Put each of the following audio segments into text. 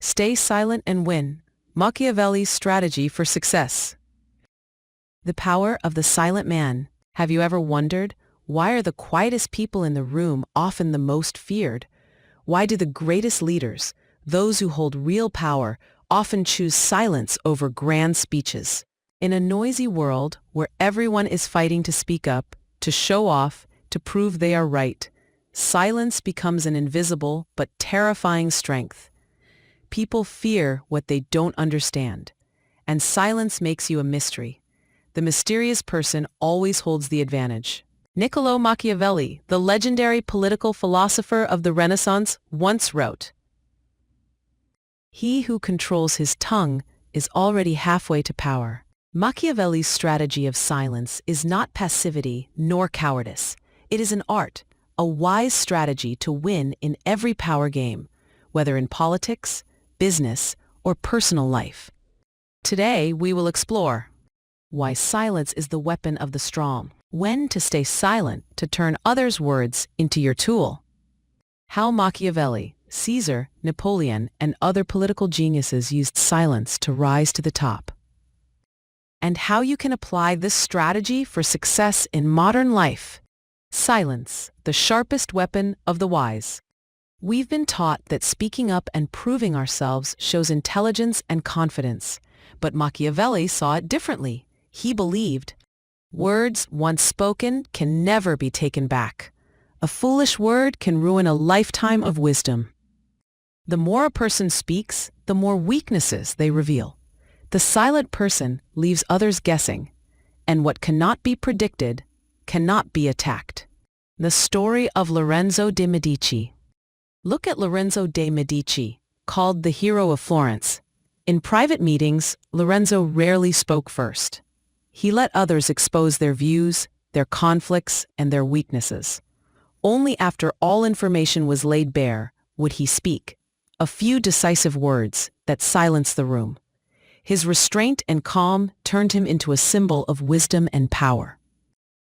Stay silent and win. Machiavelli's strategy for success. The power of the silent man. Have you ever wondered, why are the quietest people in the room often the most feared? Why do the greatest leaders, those who hold real power, often choose silence over grand speeches? In a noisy world where everyone is fighting to speak up, to show off, to prove they are right, silence becomes an invisible but terrifying strength. People fear what they don't understand, and silence makes you a mystery. The mysterious person always holds the advantage. Niccolò Machiavelli, the legendary political philosopher of the Renaissance, once wrote, "He who controls his tongue is already halfway to power." Machiavelli's strategy of silence is not passivity nor cowardice. It is an art, a wise strategy to win in every power game, whether in politics, business, or personal life. Today, we will explore why silence is the weapon of the strong, when to stay silent to turn others' words into your tool, how Machiavelli, Caesar, Napoleon, and other political geniuses used silence to rise to the top, and how you can apply this strategy for success in modern life. Silence, the sharpest weapon of the wise. We've been taught that speaking up and proving ourselves shows intelligence and confidence, but Machiavelli saw it differently. He believed, words once spoken can never be taken back. A foolish word can ruin a lifetime of wisdom. The more a person speaks, the more weaknesses they reveal. The silent person leaves others guessing, and what cannot be predicted cannot be attacked. The story of Lorenzo de' Medici. Look at Lorenzo de' Medici, called the hero of Florence. In private meetings, Lorenzo rarely spoke first. He let others expose their views, their conflicts, and their weaknesses. Only after all information was laid bare would he speak, a few decisive words that silenced the room. His restraint and calm turned him into a symbol of wisdom and power.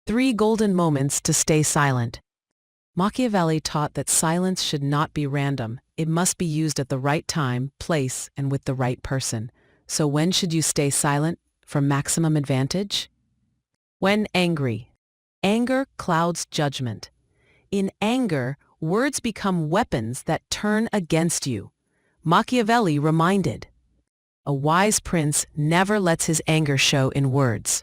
3 golden moments to stay silent. Machiavelli taught that silence should not be random. It must be used at the right time, place, and with the right person. So when should you stay silent for maximum advantage? When angry. Anger clouds judgment. In anger, words become weapons that turn against you. Machiavelli reminded, a wise prince never lets his anger show in words.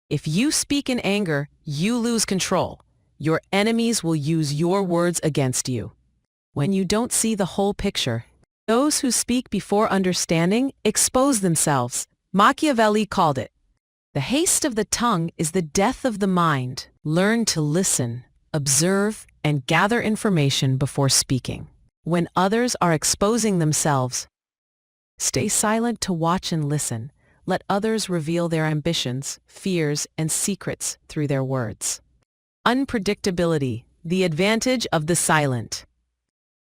If you speak in anger, you lose control. Your enemies will use your words against you. When you don't see the whole picture, those who speak before understanding expose themselves. Machiavelli called it, the haste of the tongue is the death of the mind. Learn to listen, observe, and gather information before speaking. When others are exposing themselves, stay silent to watch and listen. Let others reveal their ambitions, fears, and secrets through their words. Unpredictability, the advantage of the silent.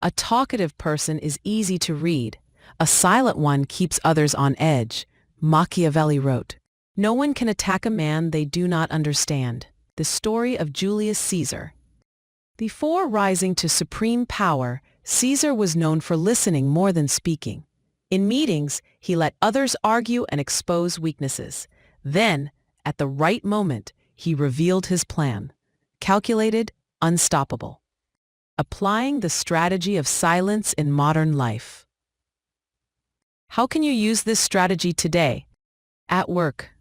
A talkative person is easy to read. A silent one keeps others on edge. Machiavelli wrote, no one can attack a man they do not understand. The story of Julius Caesar. Before rising to supreme power, Caesar was known for listening more than speaking. In meetings, he let others argue and expose weaknesses. Then, at the right moment, he revealed his plan. Calculated, unstoppable. Applying the strategy of silence in modern life. How can you use this strategy today? At work,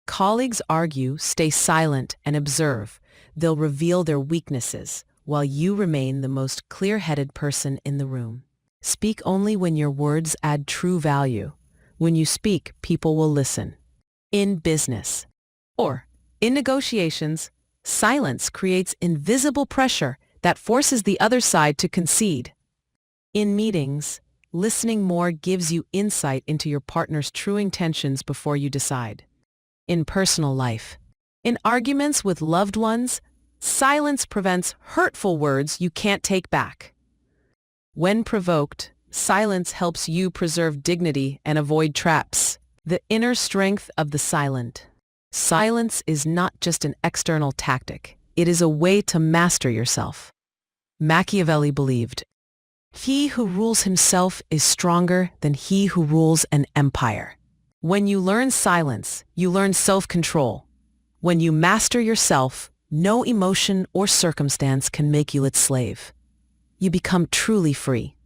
colleagues argue, stay silent, and observe. They'll reveal their weaknesses, while you remain the most clear-headed person in the room. Speak only when your words add true value. When you speak, people will listen. In business or in negotiations, silence creates invisible pressure that forces the other side to concede. In meetings, listening more gives you insight into your partner's true intentions before you decide. In personal life, in arguments with loved ones, silence prevents hurtful words you can't take back. When provoked, silence helps you preserve dignity and avoid traps. The inner strength of the silent. Silence is not just an external tactic. It is a way to master yourself. Machiavelli believed, He who rules himself is stronger than he who rules an empire. When you learn silence, you learn self-control. When you master yourself, no emotion or circumstance can make you its slave. You become truly free.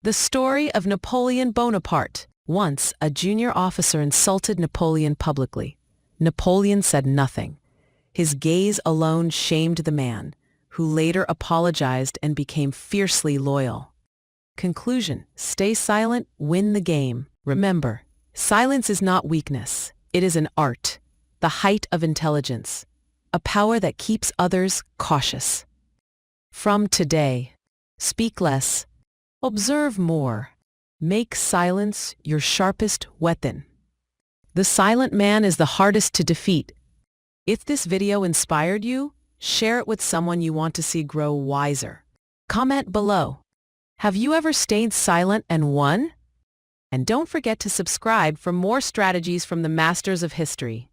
The story of Napoleon Bonaparte. Once, a junior officer insulted Napoleon publicly. Napoleon said nothing. His gaze alone shamed the man, who later apologized and became fiercely loyal. Conclusion: stay silent, win the game. Remember, silence is not weakness. It is an art, the height of intelligence, a power that keeps others cautious. From today, speak less, observe more. Make silence your sharpest weapon. The silent man is the hardest to defeat. If this video inspired you, share it with someone you want to see grow wiser. Comment below. Have you ever stayed silent and won? And don't forget to subscribe for more strategies from the masters of history.